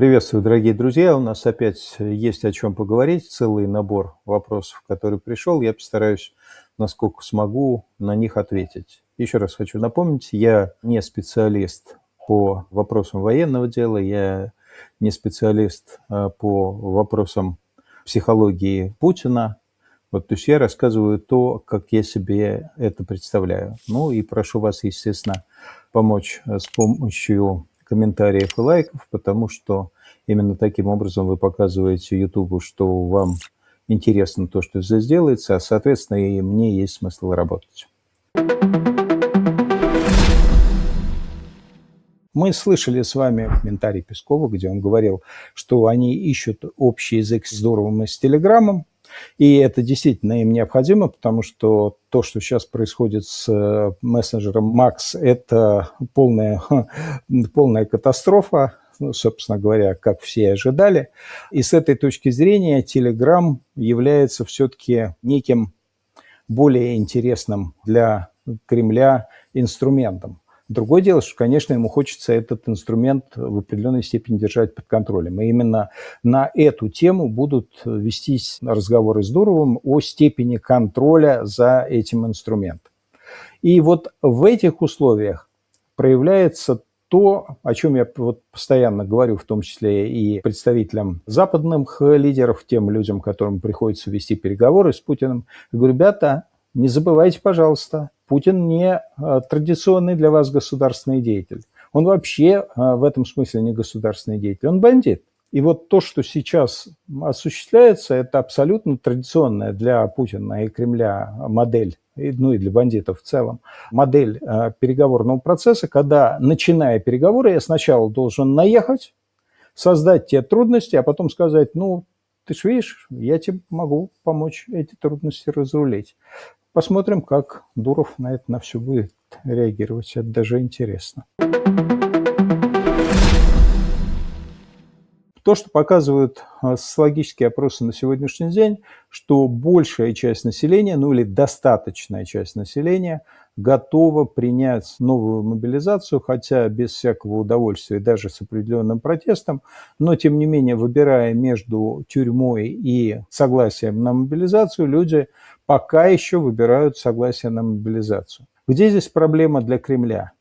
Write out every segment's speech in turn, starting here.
Приветствую, дорогие друзья. У нас опять есть о чем поговорить. Целый набор вопросов, который пришел. Я постараюсь, насколько смогу, на них ответить. Еще раз хочу напомнить, я не специалист по вопросам военного дела, я не специалист по вопросам психологии Путина. То есть я рассказываю то, как я себе это представляю. Ну и прошу вас, естественно, помочь с помощью комментариев и лайков, потому что именно таким образом вы показываете Ютубу, что вам интересно то, что здесь делается, а, соответственно, и мне есть смысл работать. Мы слышали с вами комментарий Пескова, где он говорил, что они ищут общий язык с Дуровым и с Телеграмом, и это действительно им необходимо, потому что то, что сейчас происходит с мессенджером Макс, это полная катастрофа, собственно говоря, как все ожидали. И с этой точки зрения Телеграм является все-таки неким более интересным для Кремля инструментом. Другое дело, что, конечно, ему хочется этот инструмент в определенной степени держать под контролем. И именно на эту тему будут вестись разговоры с Дуровым о степени контроля за этим инструментом. И вот в этих условиях проявляется то, о чем я постоянно говорю, в том числе и представителям западных лидеров, тем людям, которым приходится вести переговоры с Путиным. Я говорю, ребята, не забывайте, пожалуйста, Путин не традиционный для вас государственный деятель. Он вообще в этом смысле не государственный деятель, он бандит. И вот то, что сейчас осуществляется, это абсолютно традиционная для Путина и Кремля модель, ну и для бандитов в целом, модель переговорного процесса, когда, начиная переговоры, я сначала должен наехать, создать те трудности, а потом сказать, ну, ты ж видишь, я тебе могу помочь эти трудности разрулить. Посмотрим, как Дуров на это на все будет реагировать. Это даже интересно. То, что показывают социологические опросы на сегодняшний день, что большая часть населения, ну или достаточная часть населения, готова принять новую мобилизацию, хотя без всякого удовольствия, даже с определенным протестом, но тем не менее, выбирая между тюрьмой и согласием на мобилизацию, люди пока еще выбирают согласие на мобилизацию. Где здесь проблема для Кремля?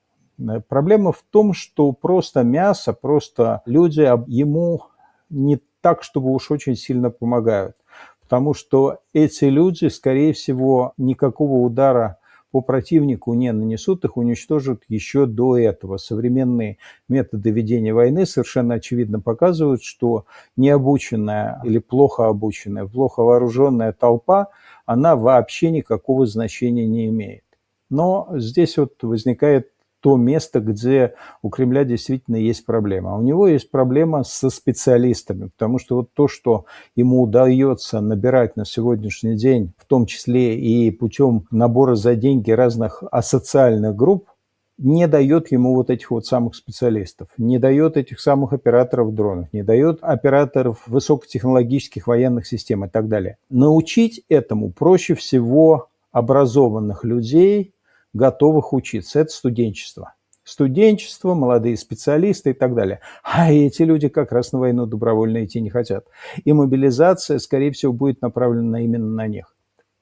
Проблема в том, что просто мясо, просто люди ему не так, чтобы уж очень сильно помогают. Потому что эти люди, скорее всего, никакого удара по противнику не нанесут, их уничтожат еще до этого. Современные методы ведения войны совершенно очевидно показывают, что необученная или плохо обученная, плохо вооруженная толпа, она вообще никакого значения не имеет. Но здесь возникает то место, где у Кремля действительно есть проблема. А у него есть проблема со специалистами, потому что то, что ему удается набирать на сегодняшний день, в том числе и путем набора за деньги разных асоциальных групп, не дает ему этих самых специалистов, не дает этих самых операторов дронов, не дает операторов высокотехнологических военных систем и так далее. Научить этому проще всего образованных людей, готовых учиться. Это студенчество. Студенчество, молодые специалисты и так далее. А эти люди как раз на войну добровольно идти не хотят. И мобилизация, скорее всего, будет направлена именно на них.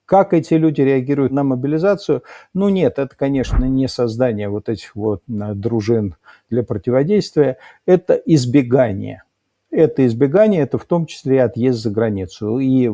Как эти люди реагируют на мобилизацию? Ну нет, это, конечно, не создание этих дружин для противодействия, это избегание. Это избегание, это в том числе отъезд за границу. И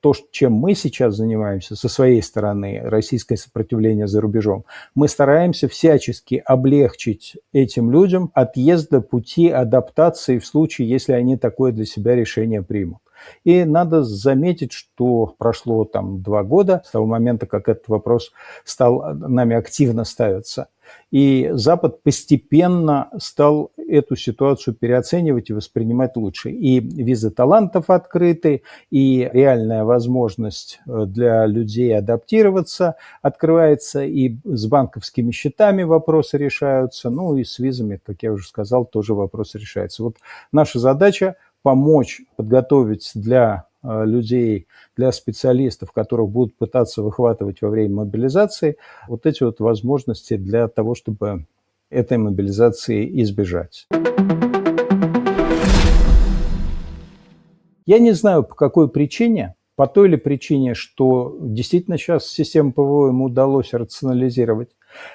то, чем мы сейчас занимаемся со своей стороны, российское сопротивление за рубежом, мы стараемся всячески облегчить этим людям отъезд до пути адаптации в случае, если они такое для себя решение примут. И надо заметить, что прошло 2 года с того момента, как этот вопрос стал нами активно ставиться. И Запад постепенно стал эту ситуацию переоценивать и воспринимать лучше. И визы талантов открыты, и реальная возможность для людей адаптироваться открывается, и с банковскими счетами вопросы решаются, ну и с визами, как я уже сказал, тоже вопросы решаются. Наша задача помочь подготовить для людей, для специалистов, которых будут пытаться выхватывать во время мобилизации, эти возможности для того, чтобы этой мобилизации избежать. Я не знаю, по какой причине. По той ли причине, что действительно сейчас систему ПВО ему удалось рационализировать,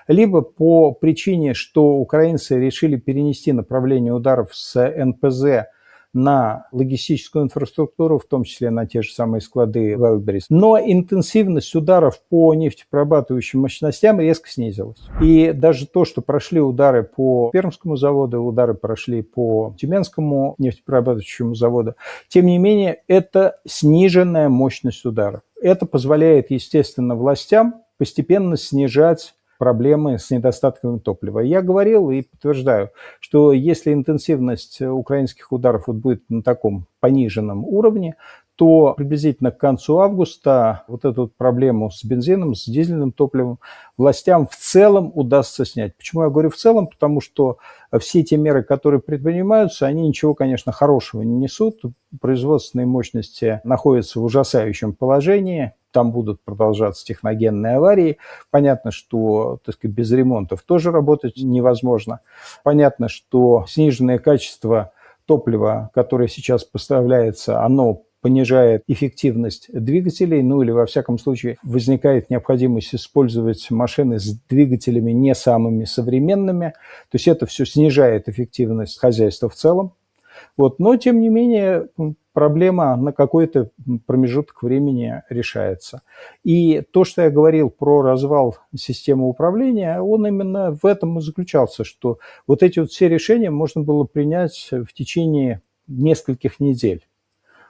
либо по причине, что украинцы решили перенести направление ударов с НПЗ на логистическую инфраструктуру, в том числе на те же самые склады Wildberries. Но интенсивность ударов по нефтеперерабатывающим мощностям резко снизилась. И даже то, что прошли удары по Пермскому заводу, удары прошли по Тюменскому нефтеперерабатывающему заводу, тем не менее, это сниженная мощность ударов. Это позволяет, естественно, властям постепенно снижать проблемы с недостатком топлива. Я говорил и подтверждаю, что если интенсивность украинских ударов будет на таком пониженном уровне, то приблизительно к концу августа вот эту проблему с бензином, с дизельным топливом властям в целом удастся снять. Почему я говорю в целом? Потому что все те меры, которые предпринимаются, они ничего, конечно, хорошего не несут. Производственные мощности находятся в ужасающем положении. Там будут продолжаться техногенные аварии. Понятно, что, так сказать, без ремонтов тоже работать невозможно. Понятно, что сниженное качество топлива, которое сейчас поставляется, оно понижает эффективность двигателей, ну или во всяком случае возникает необходимость использовать машины с двигателями не самыми современными. То есть это все снижает эффективность хозяйства в целом. Вот. Но, тем не менее, проблема на какой-то промежуток времени решается. И то, что я говорил про развал системы управления, он именно в этом и заключался, что вот эти вот все решения можно было принять в течение нескольких недель.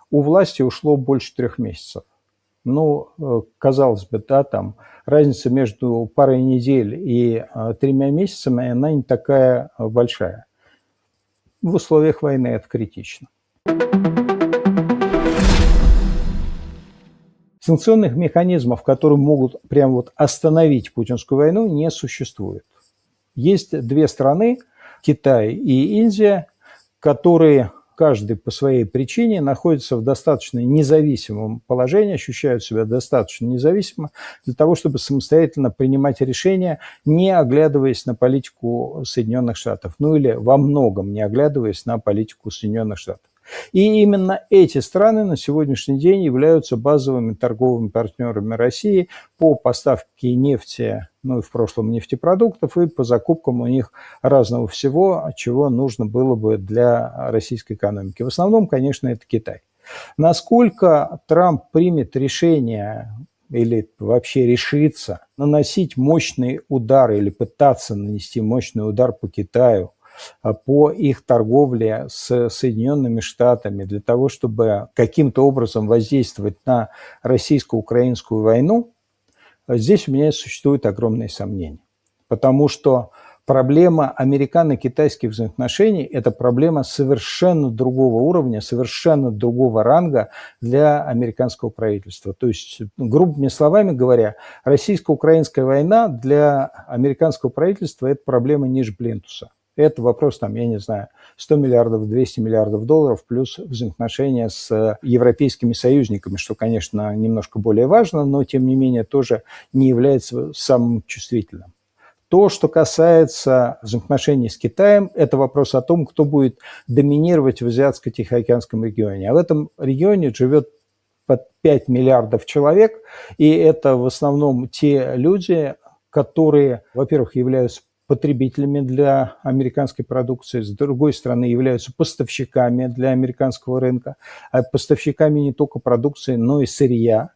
У власти ушло больше 3 месяцев. Ну, казалось бы, да, там разница между парой недель и 3 месяцами, она не такая большая. В условиях войны это критично. Санкционных механизмов, которые могут прямо вот остановить путинскую войну, не существует. Есть 2 страны, Китай и Индия, которые каждый по своей причине находятся в достаточно независимом положении, ощущают себя достаточно независимо для того, чтобы самостоятельно принимать решения, не оглядываясь на политику Соединенных Штатов, ну или во многом не оглядываясь на политику Соединенных Штатов. И именно эти страны на сегодняшний день являются базовыми торговыми партнерами России по поставке нефти, ну и в прошлом нефтепродуктов, и по закупкам у них разного всего, чего нужно было бы для российской экономики. В основном, конечно, это Китай. Насколько Трамп примет решение или вообще решится наносить мощный удар или пытаться нанести мощный удар по Китаю, по их торговле с Соединенными Штатами для того, чтобы каким-то образом воздействовать на российско-украинскую войну, здесь у меня существуют огромные сомнения. Потому что проблема американо-китайских взаимоотношений – это проблема совершенно другого уровня, совершенно другого ранга для американского правительства. То есть, грубыми словами говоря, российско-украинская война для американского правительства – это проблема ниже плинтуса. Это вопрос, там, я не знаю, 100 миллиардов, 200 миллиардов долларов плюс взаимоотношения с европейскими союзниками, что, конечно, немножко более важно, но, тем не менее, тоже не является самым чувствительным. То, что касается взаимоотношений с Китаем, это вопрос о том, кто будет доминировать в Азиатско-Тихоокеанском регионе. А в этом регионе живет под 5 миллиардов человек, и это в основном те люди, которые, во-первых, являются потребителями для американской продукции, с другой стороны, являются поставщиками для американского рынка, а поставщиками не только продукции, но и сырья.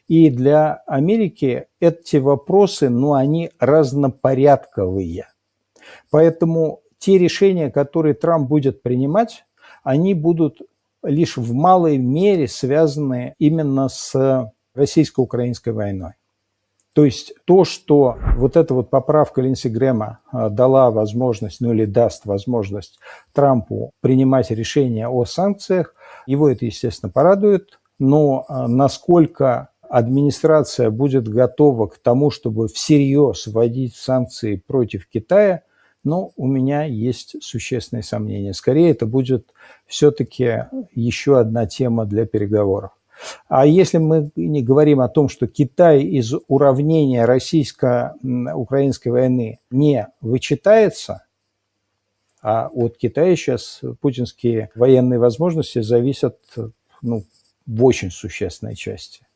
И для Америки эти вопросы, они разнопорядковые. Поэтому те решения, которые Трамп будет принимать, они будут лишь в малой мере связаны именно с российско-украинской войной. То есть то, что вот эта вот поправка Линдси Грэма дала возможность, или даст возможность Трампу принимать решения о санкциях, его это, естественно, порадует. Но насколько администрация будет готова к тому, чтобы всерьез вводить санкции против Китая, у меня есть существенные сомнения. Скорее, это будет все-таки еще одна тема для переговоров. А если мы не говорим о том, что Китай из уравнения российско-украинской войны не вычитается, а от Китая сейчас путинские военные возможности зависят ну, в очень существенной части.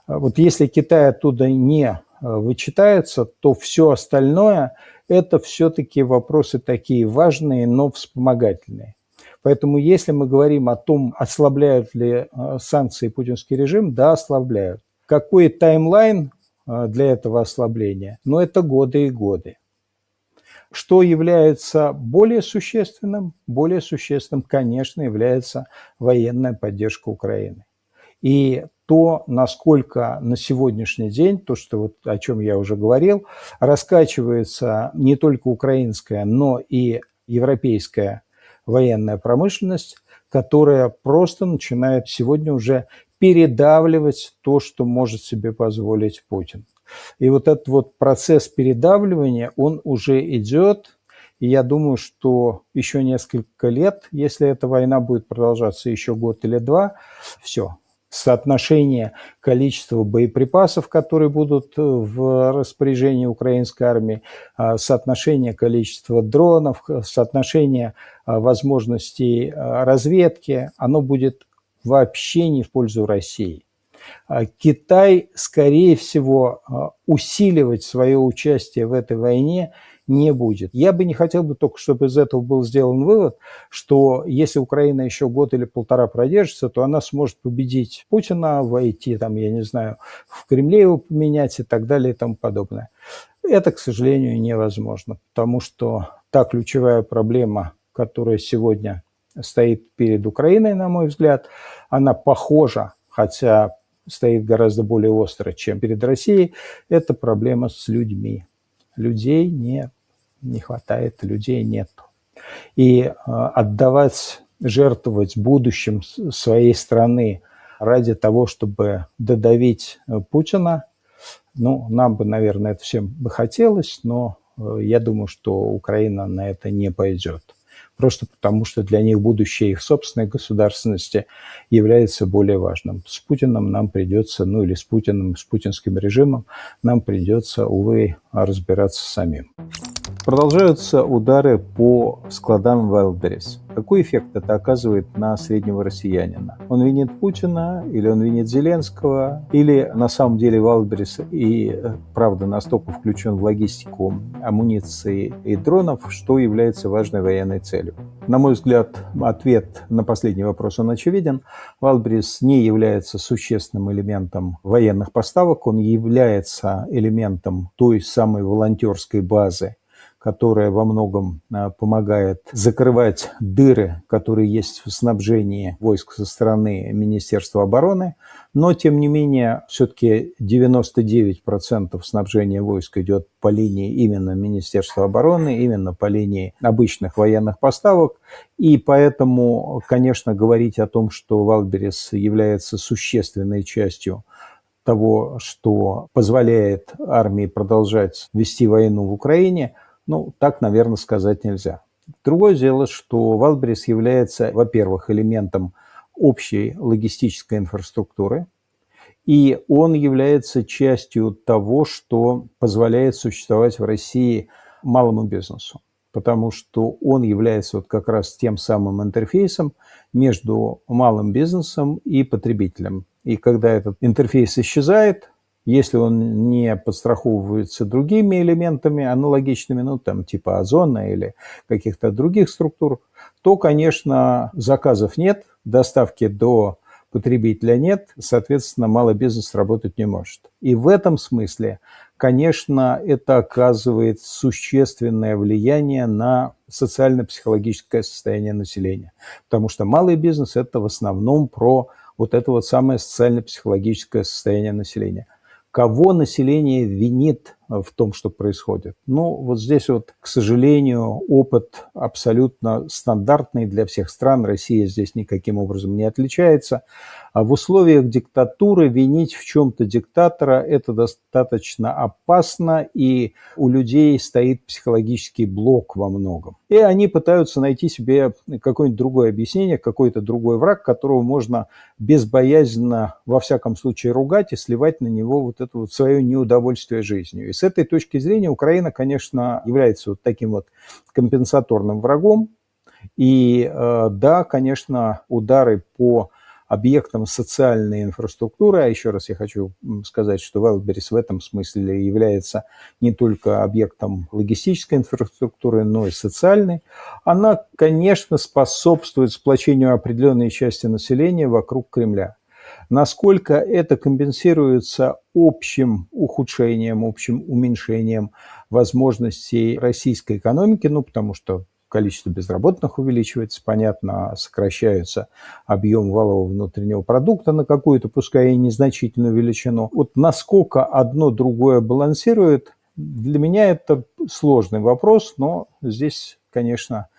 Вот если Китай оттуда не вычитается, то все остальное – это все-таки вопросы такие важные, но вспомогательные. Поэтому если мы говорим о том, ослабляют ли санкции путинский режим, да, ослабляют. Какой таймлайн для этого ослабления? Ну, это годы и годы. Что является более существенным? Более существенным, конечно, является военная поддержка Украины. И то, насколько на сегодняшний день, то, что вот, о чем я уже говорил, раскачивается не только украинская, но и европейская военная промышленность, которая просто начинает сегодня уже передавливать то, что может себе позволить Путин. И вот этот вот процесс передавливания, он уже идет, и я думаю, что еще несколько лет, если эта война будет продолжаться еще год или два, все. Соотношение количества боеприпасов, которые будут в распоряжении украинской армии, соотношение количества дронов, соотношение возможностей разведки, оно будет вообще не в пользу России. Китай, скорее всего, усиливать свое участие в этой войне не будет. Я бы не хотел бы только, чтобы из этого был сделан вывод, что если Украина еще год или полтора продержится, то она сможет победить Путина, войти, там, я не знаю, в Кремле его поменять и так далее и тому подобное. Это, к сожалению, невозможно, потому что та ключевая проблема, которая сегодня стоит перед Украиной, на мой взгляд, она похожа, хотя стоит гораздо более остро, чем перед Россией, это проблема с людьми. Людей не хватает, людей нет. И отдавать, жертвовать будущим своей страны ради того, чтобы додавить Путина, ну, нам бы, наверное, это всем бы хотелось, но я думаю, что Украина на это не пойдет. Просто потому, что для них будущее их собственной государственности является более важным. С Путиным нам придется, ну или с Путиным, с путинским режимом нам придется, увы, разбираться самим. Продолжаются удары по складам Wildberries. Какой эффект это оказывает на среднего россиянина? Он винит Путина, или он винит Зеленского, или на самом деле Wildberries и правда настолько включен в логистику амуниции и дронов, что является важной военной целью? На мой взгляд, ответ на последний вопрос он очевиден. Wildberries не является существенным элементом военных поставок, он является элементом той самой волонтерской базы, которая во многом помогает закрывать дыры, которые есть в снабжении войск со стороны Министерства обороны. Но, тем не менее, все-таки 99% снабжения войск идет по линии именно Министерства обороны, именно по линии обычных военных поставок. И поэтому, конечно, говорить о том, что Wildberries является существенной частью того, что позволяет армии продолжать вести войну в Украине, ну, так, наверное, сказать нельзя. Другое дело, что Wildberries является, во-первых, элементом общей логистической инфраструктуры, и он является частью того, что позволяет существовать в России малому бизнесу, потому что он является вот как раз тем самым интерфейсом между малым бизнесом и потребителем. И когда этот интерфейс исчезает, если он не подстраховывается другими элементами аналогичными, ну, там, типа Озона или каких-то других структур, то, конечно, заказов нет, доставки до потребителя нет, соответственно, малый бизнес работать не может. И в этом смысле, конечно, это оказывает существенное влияние на социально-психологическое состояние населения, потому что малый бизнес – это в основном про вот это вот самое социально-психологическое состояние населения. Кого население винит в том, что происходит? Ну, вот здесь вот, к сожалению, опыт абсолютно стандартный для всех стран. Россия здесь никаким образом не отличается. А в условиях диктатуры винить в чем-то диктатора – это достаточно опасно, и у людей стоит психологический блок во многом. И они пытаются найти себе какое-нибудь другое объяснение, какой-то другой враг, которого можно безбоязненно, во всяком случае, ругать и сливать на него вот это вот свое неудовольствие жизнью. И с этой точки зрения Украина, конечно, является вот таким вот компенсаторным врагом. И да, конечно, удары по объектом социальной инфраструктуры. А еще раз я хочу сказать, что Wildberries в этом смысле является не только объектом логистической инфраструктуры, но и социальной. Она, конечно, способствует сплочению определенной части населения вокруг Кремля. Насколько это компенсируется общим ухудшением, общим уменьшением возможностей российской экономики, ну, потому что количество безработных увеличивается, понятно, сокращается объем валового внутреннего продукта на какую-то, пускай и незначительную величину. Вот насколько одно другое балансирует, для меня это сложный вопрос, но здесь, конечно,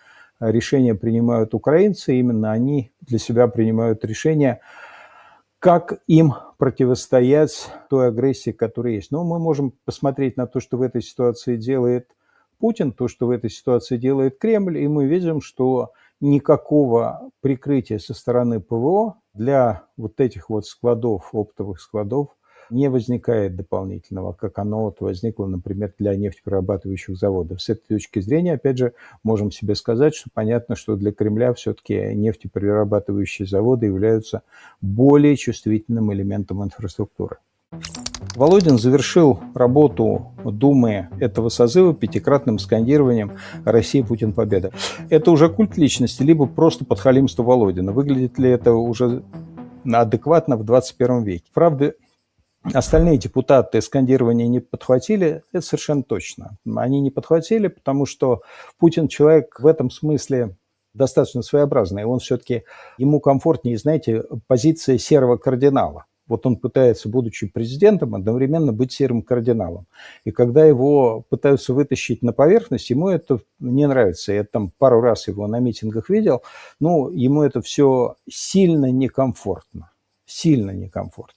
решения принимают украинцы, именно они для себя принимают решение, как им противостоять той агрессии, которая есть. Но мы можем посмотреть на то, что в этой ситуации делает Путин, то, что в этой ситуации делает Кремль, и мы видим, что никакого прикрытия со стороны ПВО для вот этих вот складов, оптовых складов, не возникает дополнительного, как оно вот возникло, например, для нефтеперерабатывающих заводов. С этой точки зрения, опять же, можем себе сказать, что понятно, что для Кремля все-таки нефтеперерабатывающие заводы являются более чувствительным элементом инфраструктуры. Володин завершил работу Думы этого созыва пятикратным скандированием «Россия, Путин, победа». Это уже культ личности, либо просто подхалимство Володина. Выглядит ли это уже адекватно в 21 веке? Правда, остальные депутаты скандирование не подхватили, это совершенно точно. Они не подхватили, потому что Путин человек в этом смысле достаточно своеобразный. Он все-таки, ему комфортнее, знаете, позиция серого кардинала. Вот он пытается, будучи президентом, одновременно быть серым кардиналом. И когда его пытаются вытащить на поверхность, ему это не нравится. Я там пару раз его на митингах видел, но ему это все сильно некомфортно. Сильно некомфортно.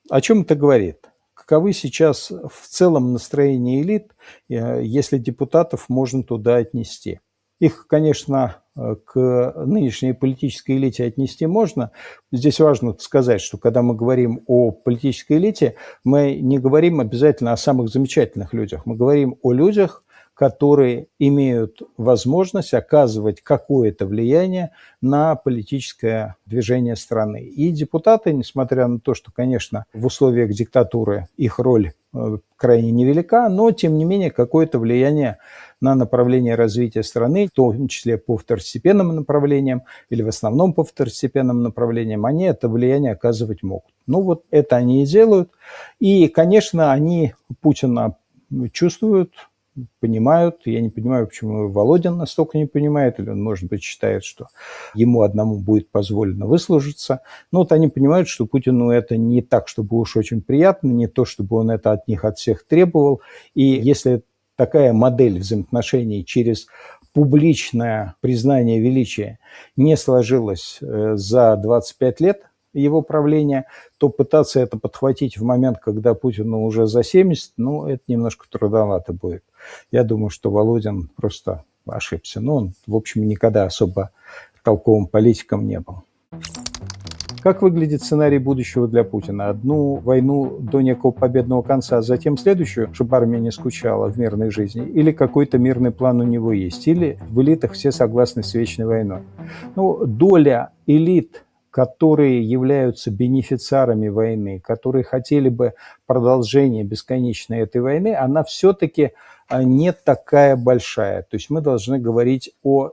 О чем это говорит? Каковы сейчас в целом настроения элит, если депутатов можно туда отнести? Их, конечно, к нынешней политической элите отнести можно. Здесь важно сказать, что когда мы говорим о политической элите, мы не говорим обязательно о самых замечательных людях. Мы говорим о людях, которые имеют возможность оказывать какое-то влияние на политическое движение страны. И депутаты, несмотря на то, что, конечно, в условиях диктатуры их роль крайне невелика, но, тем не менее, какое-то влияние на направление развития страны, в том числе по второстепенным направлениям или в основном по второстепенным направлениям, они это влияние оказывать могут. Ну вот это они и делают. И, конечно, они Путина чувствуют, понимают. Я не понимаю, почему Володин настолько не понимает, или он, может быть, считает, что ему одному будет позволено выслужиться. Но вот они понимают, что Путину это не так, чтобы уж очень приятно, не то, чтобы он это от них от всех требовал. И если такая модель взаимоотношений через публичное признание величия не сложилась за 25 лет его правления, то пытаться это подхватить в момент, когда Путину уже за 70, ну, это немножко трудновато будет. Я думаю, что Володин просто ошибся. Но он, в общем, никогда особо толковым политиком не был. Как выглядит сценарий будущего для Путина? Одну войну до некого победного конца, а затем следующую, чтобы армия не скучала в мирной жизни? Или какой-то мирный план у него есть? Или в элитах все согласны с вечной войной? Ну, доля элит, которые являются бенефициарами войны, которые хотели бы продолжения бесконечной этой войны, она все-таки не такая большая. То есть мы должны говорить о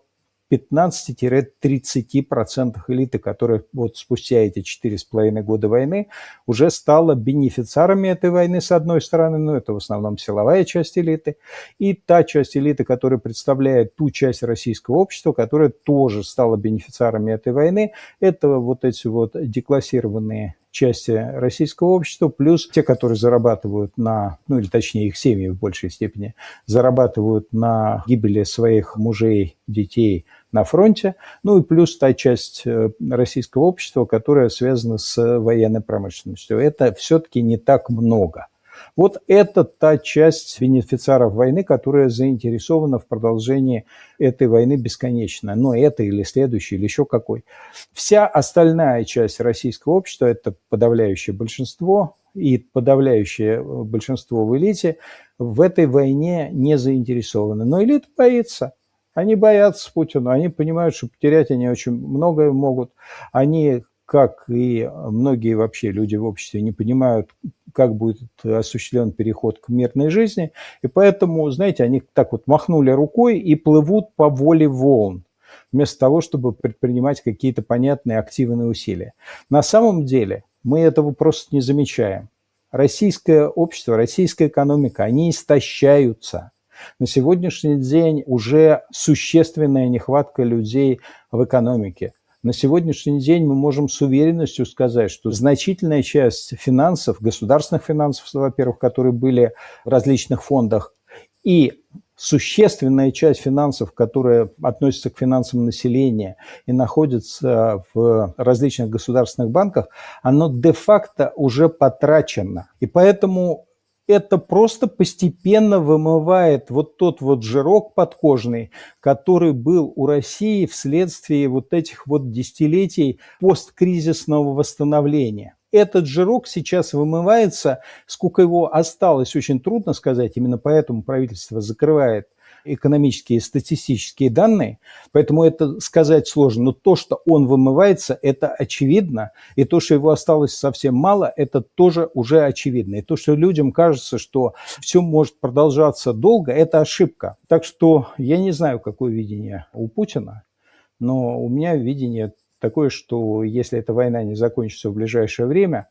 15-30% элиты, которая вот спустя эти 4,5 года войны уже стала бенефициарами этой войны, с одной стороны, но это в основном силовая часть элиты, и та часть элиты, которая представляет ту часть российского общества, которая тоже стала бенефициарами этой войны, это вот эти вот деклассированные части российского общества, плюс те, которые зарабатывают на, ну или точнее их семьи в большей степени, зарабатывают на гибели своих мужей, детей на фронте, ну и плюс та часть российского общества, которая связана с военной промышленностью. Это все-таки не так много. Вот это та часть бенефициаров войны, которая заинтересована в продолжении этой войны бесконечно. Но это или следующий, или еще какой. Вся остальная часть российского общества, это подавляющее большинство, и подавляющее большинство в элите в этой войне не заинтересованы. Но элита боится. Они боятся Путина, они понимают, что потерять они очень многое могут. Они как и многие вообще люди в обществе, не понимают, как будет осуществлен переход к мирной жизни. И поэтому, знаете, они так вот махнули рукой и плывут по воле волн, вместо того, чтобы предпринимать какие-то понятные активные усилия. На самом деле мы этого просто не замечаем. Российское общество, российская экономика, они истощаются. На сегодняшний день уже существенная нехватка людей в экономике. На сегодняшний день мы можем с уверенностью сказать, что значительная часть финансов, государственных финансов, во-первых, которые были в различных фондах, и существенная часть финансов, которые относятся к финансам населения и находятся в различных государственных банках, оно де-факто уже потрачено. И поэтому это просто постепенно вымывает вот тот вот жирок подкожный, который был у России вследствие вот этих вот десятилетий посткризисного восстановления. Этот жирок сейчас вымывается, сколько его осталось, очень трудно сказать, именно поэтому правительство закрывает экономические и статистические данные, поэтому это сказать сложно, но то, что он вымывается, это очевидно, и то, что его осталось совсем мало, это тоже уже очевидно, и то, что людям кажется, что все может продолжаться долго, это ошибка. Так что я не знаю, какое видение у Путина, но у меня видение такое, что если эта война не закончится в ближайшее время,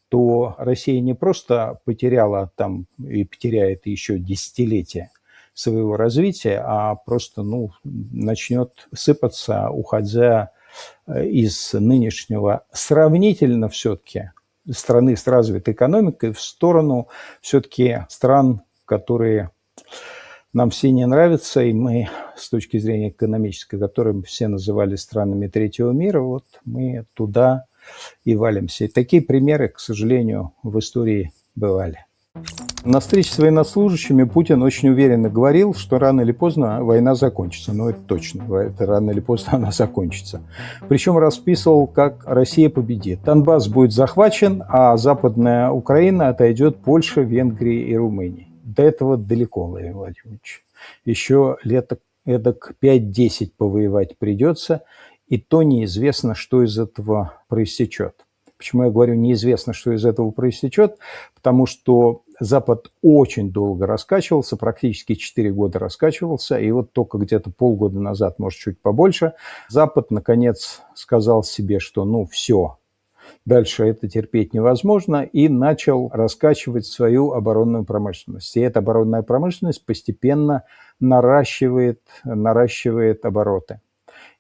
то Россия не просто потеряла там и потеряет еще десятилетия своего развития, а просто начнет сыпаться, уходя из нынешнего сравнительно все-таки страны с развитой экономикой в сторону все-таки стран, которые нам все не нравятся, и мы с точки зрения экономической, которые все называли странами третьего мира, вот мы туда и валимся. И такие примеры, к сожалению, в истории бывали. На встрече с военнослужащими Путин очень уверенно говорил, что рано или поздно война закончится. Ну, это точно. Рано или поздно она закончится. Причем расписывал, как Россия победит. Донбасс будет захвачен, а Западная Украина отойдет Польше, Венгрии и Румынии. До этого далеко, Владимир Владимирович. Еще лет эдак 5-10 повоевать придется, и то неизвестно, что из этого проистечет. Почему я говорю неизвестно, что из этого проистечет? Потому что Запад очень долго раскачивался, практически 4 года раскачивался, и вот только где-то полгода назад, может, чуть побольше, Запад, наконец, сказал себе, что все, дальше это терпеть невозможно, и начал раскачивать свою оборонную промышленность. И эта оборонная промышленность постепенно наращивает обороты.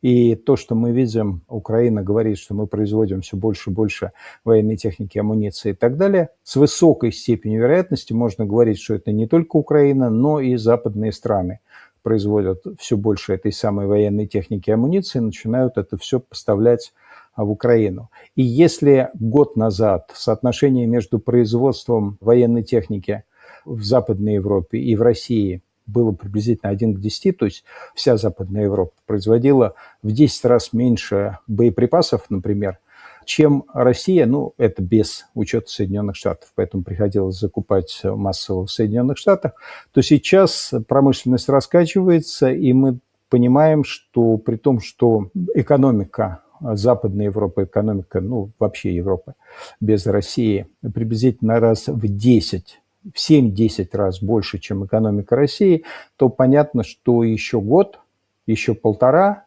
И то, что мы видим, Украина говорит, что мы производим все больше и больше военной техники, амуниции и так далее, с высокой степенью вероятности можно говорить, что это не только Украина, но и западные страны производят все больше этой самой военной техники и амуниции, начинают это все поставлять в Украину. И если год назад соотношение между производством военной техники в Западной Европе и в России было приблизительно 1 к 10, то есть вся Западная Европа производила в 10 раз меньше боеприпасов, например, чем Россия, это без учета Соединенных Штатов, поэтому приходилось закупать массово в Соединенных Штатах, то сейчас промышленность раскачивается, и мы понимаем, что при том, что экономика Западной Европы, экономика, вообще Европы без России приблизительно раз в 10, в 7-10 раз больше, чем экономика России, то понятно, что еще год, еще полтора,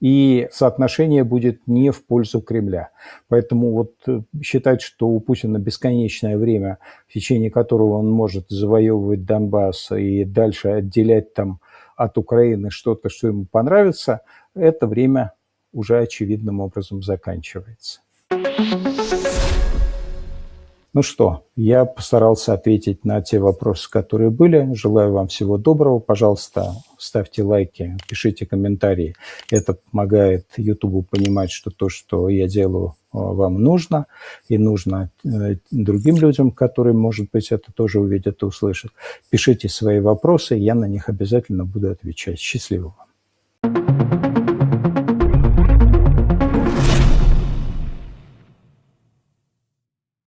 и соотношение будет не в пользу Кремля. Поэтому считать, что у Путина бесконечное время, в течение которого он может завоевывать Донбасс и дальше отделять там от Украины что-то, что ему понравится, это время уже очевидным образом заканчивается. Ну что, я постарался ответить на те вопросы, которые были. Желаю вам всего доброго. Пожалуйста, ставьте лайки, пишите комментарии. Это помогает YouTube понимать, что то, что я делаю, вам нужно. И нужно другим людям, которые, может быть, это тоже увидят и услышат. Пишите свои вопросы, я на них обязательно буду отвечать. Счастливо вам.